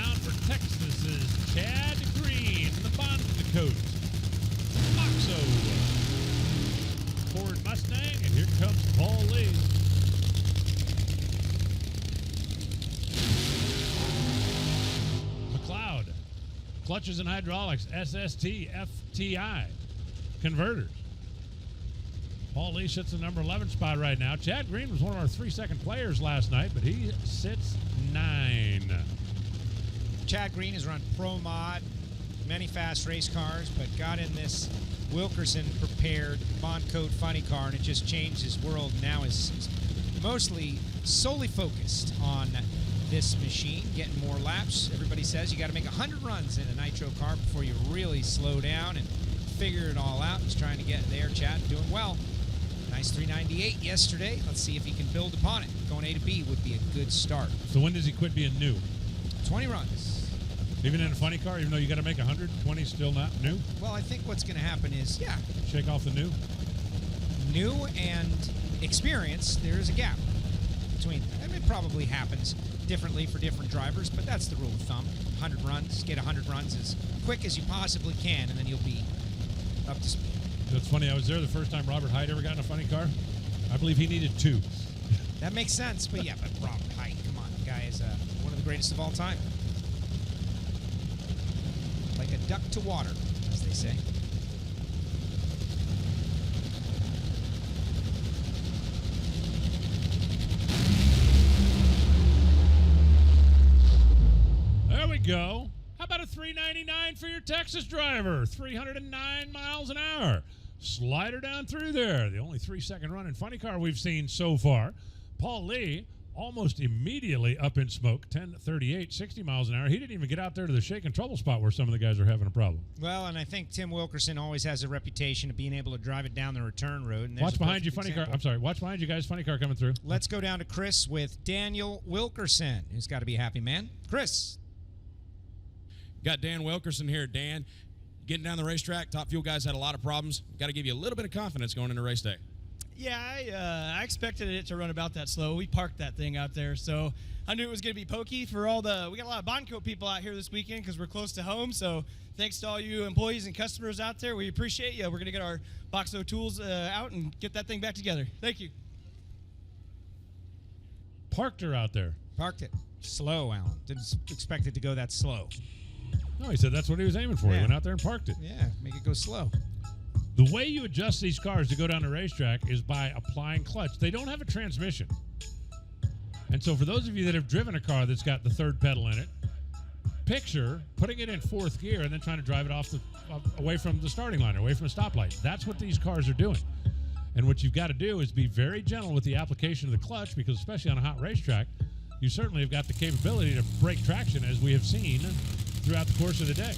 Baytown for Texas's Chad Green, the Bond coat. Moxo. Ford Mustang, and here comes Paul Lee. McLeod. Clutches and hydraulics, SST, FTI. Converters. Paul Lee sits in the number 11 spot right now. Chad Green was one of our 3-second players last night, but he sits 9. Chad Green has run Pro Mod, many fast race cars, but got in this Wilkerson prepared Bond Code funny car, and it just changed his world. Now is mostly solely focused on this machine, getting more laps. Everybody says you got to make 100 runs in a nitro car before you really slow down and figure it all out. He's trying to get there. Chad doing well. Nice 398 yesterday. Let's see if he can build upon it. Going A to B would be a good start. So when does he quit being new? 20 runs. Even in a funny car, even though you got to make 120, still not new? Well, I think what's going to happen is, Shake off the new? New and experience, there is a gap between them. And it probably happens differently for different drivers, but that's the rule of thumb. 100 runs, get 100 runs as quick as you possibly can, and then you'll be up to speed. It's funny, I was there the first time Robert Hyde ever got in a funny car. I believe he needed 2. That makes sense, but but Robert Hyde, come on. The guy is one of the greatest of all time. Like a duck to water, as they say. There we go. How about a $3.99 for your Texas driver? 309 miles an hour. Slider down through there. The only 3-second run in funny car we've seen so far. Paul Lee almost immediately up in smoke. 10:38, 60 miles an hour. He didn't even get out there to the shake and trouble spot where some of the guys are having a problem. Well, and I think Tim Wilkerson always has a reputation of being able to drive it down the return road. And watch behind you, funny car. I'm sorry. Watch behind you guys, funny car coming through. Let's go down to Chris with Daniel Wilkerson, who's got to be a happy man. Chris. Got Dan Wilkerson here. Dan, getting down the racetrack, Top Fuel guys had a lot of problems. Got to give you a little bit of confidence going into race day. Yeah, I expected it to run about that slow. We parked that thing out there, so I knew it was going to be pokey for all the. We got a lot of Bond Coat people out here this weekend because we're close to home. So thanks to all you employees and customers out there. We appreciate you. We're going to get our Boxo tools out and get that thing back together. Thank you. Parked her out there. Parked it. Slow, Alan. Didn't expect it to go that slow. No, he said that's what he was aiming for. Yeah. He went out there and parked it. Yeah, make it go slow. The way you adjust these cars to go down the racetrack is by applying clutch. They don't have a transmission. And so for those of you that have driven a car that's got the third pedal in it, picture putting it in 4th gear and then trying to drive it away from the starting line, away from a stoplight. That's what these cars are doing. And what you've got to do is be very gentle with the application of the clutch, because especially on a hot racetrack, you certainly have got the capability to break traction, as we have seen throughout the course of the day.